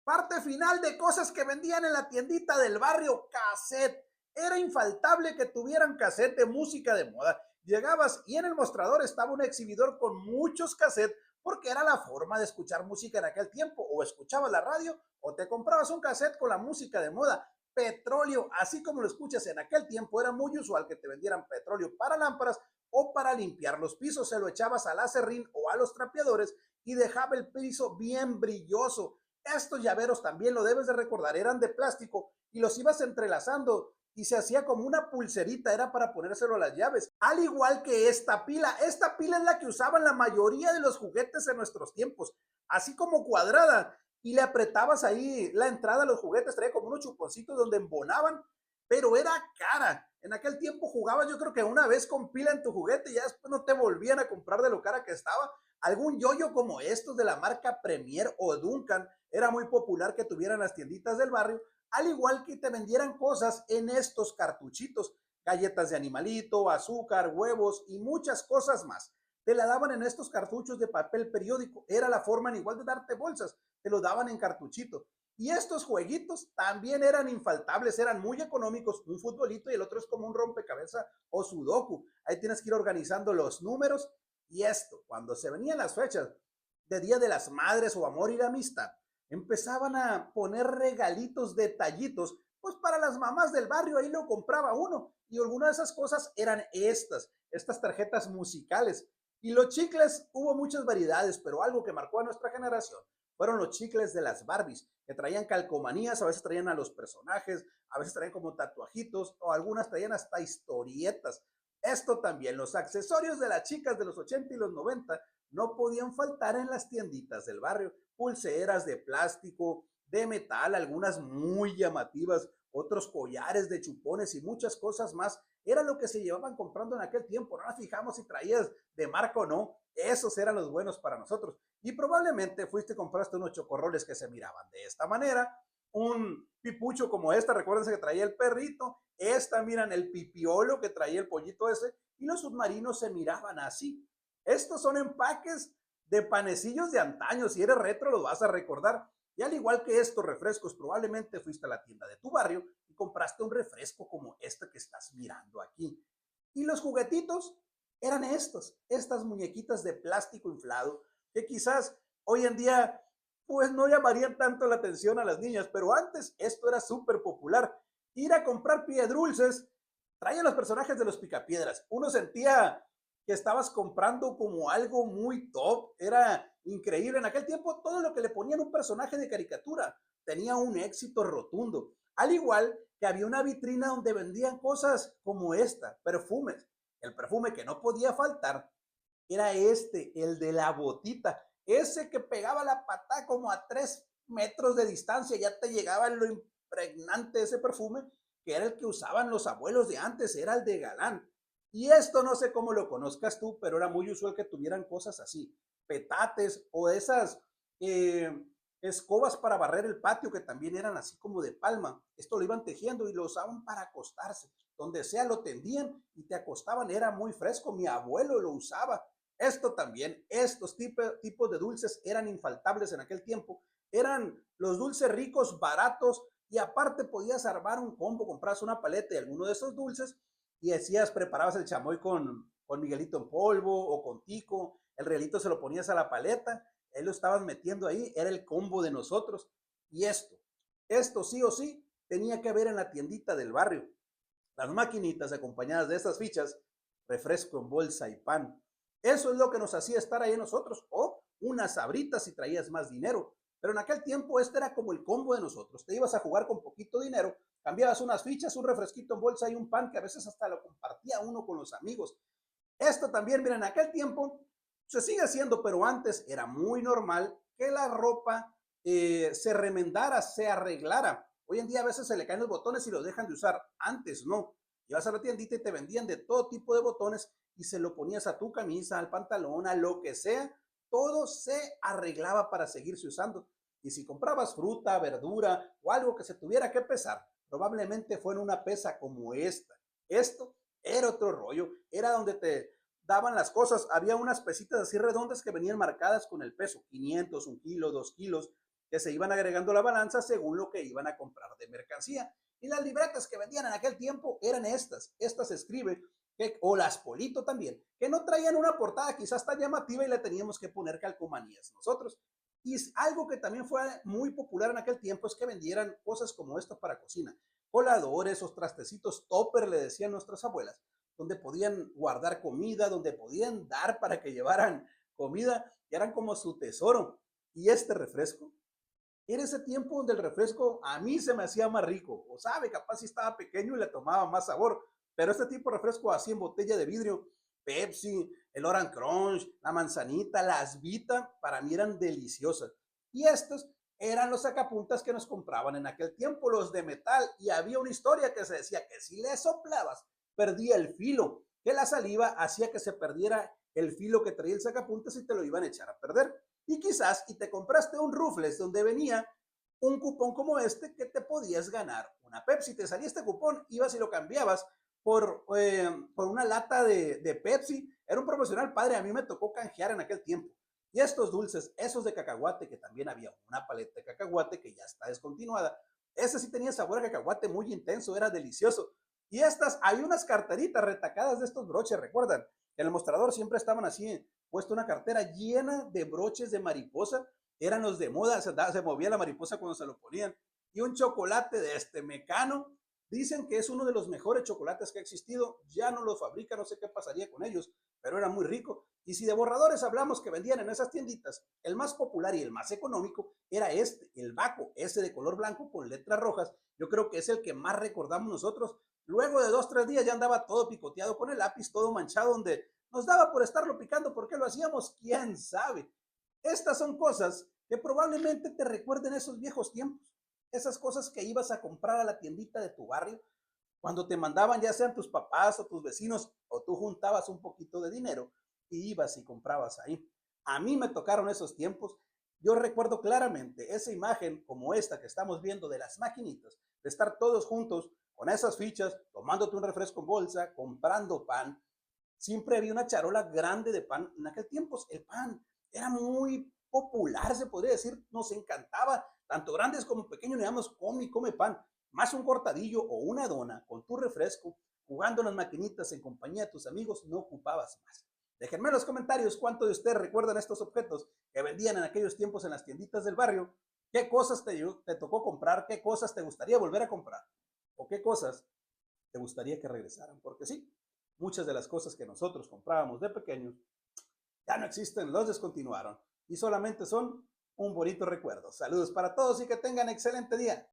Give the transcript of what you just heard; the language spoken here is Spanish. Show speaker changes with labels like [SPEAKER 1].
[SPEAKER 1] Parte final de cosas que vendían en la tiendita del barrio, cassette. Era infaltable que tuvieran cassette de música de moda. Llegabas y en el mostrador estaba un exhibidor con muchos cassettes porque era la forma de escuchar música en aquel tiempo. O escuchabas la radio o te comprabas un cassette con la música de moda. Petróleo, así como lo escuchas en aquel tiempo, era muy usual que te vendieran petróleo para lámparas o para limpiar los pisos. Se lo echabas al aserrín o a los trapeadores y dejaba el piso bien brilloso. Estos llaveros también lo debes de recordar, eran de plástico y los ibas entrelazando y se hacía como una pulserita, era para ponérselo a las llaves. Al igual que esta pila es la que usaban la mayoría de los juguetes en nuestros tiempos, así como cuadrada, y le apretabas ahí la entrada a los juguetes, traía como unos chuponcitos donde embonaban, pero era cara. En aquel tiempo jugabas yo creo que una vez con pila en tu juguete y ya después no te volvían a comprar de lo cara que estaba. Algún yoyo como estos de la marca Premier o Duncan era muy popular que tuvieran las tienditas del barrio, al igual que te vendieran cosas en estos cartuchitos, galletas de animalito, azúcar, huevos y muchas cosas más. Te la daban en estos cartuchos de papel periódico, era la forma en igual de darte bolsas, te lo daban en cartuchito. Y estos jueguitos también eran infaltables, eran muy económicos, un futbolito y el otro es como un rompecabezas o sudoku. Ahí tienes que ir organizando los números y esto, cuando se venían las fechas de Día de las Madres o Amor y la Amistad, empezaban a poner regalitos, detallitos, pues para las mamás del barrio, ahí lo compraba uno. Y algunas de esas cosas eran estas tarjetas musicales. Y los chicles, hubo muchas variedades, pero algo que marcó a nuestra generación fueron los chicles de las Barbies, que traían calcomanías, a veces traían a los personajes, a veces traían como tatuajitos, o algunas traían hasta historietas. Esto también, los accesorios de las chicas de los 80 y los 90 no podían faltar en las tienditas del barrio. Pulseras de plástico, de metal, algunas muy llamativas, otros collares de chupones y muchas cosas más. Era lo que se llevaban comprando en aquel tiempo. No nos fijamos si traías de marca o no. Esos eran los buenos para nosotros. Y probablemente fuiste y compraste unos chocorroles que se miraban de esta manera. Un pipucho como esta, recuérdense que traía el perrito. Esta, miran, el pipiolo que traía el pollito ese. Y los submarinos se miraban así. Estos son empaques de panecillos de antaño. Si eres retro, los vas a recordar. Y al igual que estos refrescos, probablemente fuiste a la tienda de tu barrio y compraste un refresco como este que estás mirando aquí. Y los juguetitos eran estas muñequitas de plástico inflado, que quizás hoy en día pues no llamarían tanto la atención a las niñas, pero antes esto era súper popular. Ir a comprar piedrulces, traían los personajes de los picapiedras. Uno sentía que estabas comprando como algo muy top, era increíble. En aquel tiempo todo lo que le ponían un personaje de caricatura tenía un éxito rotundo. Al igual que había una vitrina donde vendían cosas como esta, perfumes. El perfume que no podía faltar era el de la botita. Ese que pegaba la pata como a 3 metros de distancia, ya te llegaba lo impregnante de ese perfume, que era el que usaban los abuelos de antes, era el de galán. Y esto no sé cómo lo conozcas tú, pero era muy usual que tuvieran cosas así, petates o esas eh, escobas para barrer el patio que también eran así como de palma. Esto lo iban tejiendo y lo usaban para acostarse. Donde sea lo tendían y te acostaban, era muy fresco. Mi abuelo lo usaba. Esto también, estos tipos de dulces eran infaltables en aquel tiempo. Eran los dulces ricos, baratos y aparte podías armar un combo, compras una paleta de alguno de esos dulces y decías, preparabas el chamoy con Miguelito en polvo o con Tico, el realito se lo ponías a la paleta, él lo estabas metiendo ahí, era el combo de nosotros. Y esto sí o sí tenía que haber en la tiendita del barrio. Las maquinitas acompañadas de estas fichas, refresco en bolsa y pan. Eso es lo que nos hacía estar ahí nosotros. O unas sabritas si traías más dinero. Pero en aquel tiempo este era como el combo de nosotros. Te ibas a jugar con poquito dinero, cambiabas unas fichas, un refresquito en bolsa y un pan que a veces hasta lo compartía uno con los amigos. Esto también, mira, en aquel tiempo se sigue haciendo, pero antes era muy normal que la ropa se remendara, se arreglara. Hoy en día a veces se le caen los botones y los dejan de usar. Antes no. Ibas a la tiendita y te vendían de todo tipo de botones y se lo ponías a tu camisa, al pantalón, a lo que sea. Todo se arreglaba para seguirse usando. Y si comprabas fruta, verdura o algo que se tuviera que pesar, probablemente fue en una pesa como esta. Esto era otro rollo. Era donde te daban las cosas. Había unas pesitas así redondas que venían marcadas con el peso. 500, 1 kilo, 2 kilos. que se iban agregando a la balanza según lo que iban a comprar de mercancía. Y las libretas que vendían en aquel tiempo eran estas se escribe, o las Polito también, que no traían una portada quizás tan llamativa y le teníamos que poner calcomanías nosotros. Y algo que también fue muy popular en aquel tiempo es que vendieran cosas como estas para cocina, coladores o trastecitos topper, le decían nuestras abuelas, donde podían guardar comida, donde podían dar para que llevaran comida, que eran como su tesoro. Y este refresco, era ese tiempo donde el refresco a mí se me hacía más rico, o sabe, capaz si estaba pequeño y le tomaba más sabor, pero este tipo de refresco así en botella de vidrio, Pepsi, el Orange Crunch, la manzanita, las Vita, para mí eran deliciosas. Y estos eran los sacapuntas que nos compraban en aquel tiempo, los de metal, y había una historia que se decía que si le soplabas, perdía el filo, que la saliva hacía que se perdiera el filo que traía el sacapuntas y te lo iban a echar a perder. Y quizás, y te compraste un Rufles donde venía un cupón como este que te podías ganar una Pepsi. Te salía este cupón, ibas y lo cambiabas por una lata de Pepsi. Era un profesional padre, a mí me tocó canjear en aquel tiempo. Y estos dulces, esos de cacahuate, que también había una paleta de cacahuate que ya está descontinuada. Ese sí tenía sabor a cacahuate muy intenso, era delicioso. Y estas, hay unas carteritas retacadas de estos broches, ¿recuerdan? En el mostrador siempre estaban así, puesto una cartera llena de broches de mariposa. Eran los de moda, se movía la mariposa cuando se lo ponían. Y un chocolate de este Mecano. Dicen que es uno de los mejores chocolates que ha existido. Ya no lo fabrica, no sé qué pasaría con ellos, pero era muy rico. Y si de borradores hablamos que vendían en esas tienditas, el más popular y el más económico era este, el Baco, ese de color blanco con letras rojas. Yo creo que es el que más recordamos nosotros. Luego de 2, 3 días ya andaba todo picoteado con el lápiz, todo manchado, donde nos daba por estarlo picando. ¿Por qué lo hacíamos? ¿Quién sabe? Estas son cosas que probablemente te recuerden esos viejos tiempos. Esas cosas que ibas a comprar a la tiendita de tu barrio, cuando te mandaban ya sean tus papás o tus vecinos, o tú juntabas un poquito de dinero y ibas y comprabas ahí. A mí me tocaron esos tiempos. Yo recuerdo claramente esa imagen como esta que estamos viendo de las maquinitas, de estar todos juntos con esas fichas, tomándote un refresco en bolsa, comprando pan. Siempre había una charola grande de pan. En aquel tiempo el pan era muy popular, se podría decir, nos encantaba, tanto grandes como pequeños, le damos come y come pan, más un cortadillo o una dona con tu refresco, jugando en las maquinitas en compañía de tus amigos, no ocupabas más. Déjenme en los comentarios cuántos de ustedes recuerdan estos objetos que vendían en aquellos tiempos en las tienditas del barrio, qué cosas te tocó comprar, qué cosas te gustaría volver a comprar, o qué cosas te gustaría que regresaran, porque sí, muchas de las cosas que nosotros comprábamos de pequeños ya no existen, los descontinuaron y solamente son un bonito recuerdo. Saludos para todos y que tengan excelente día.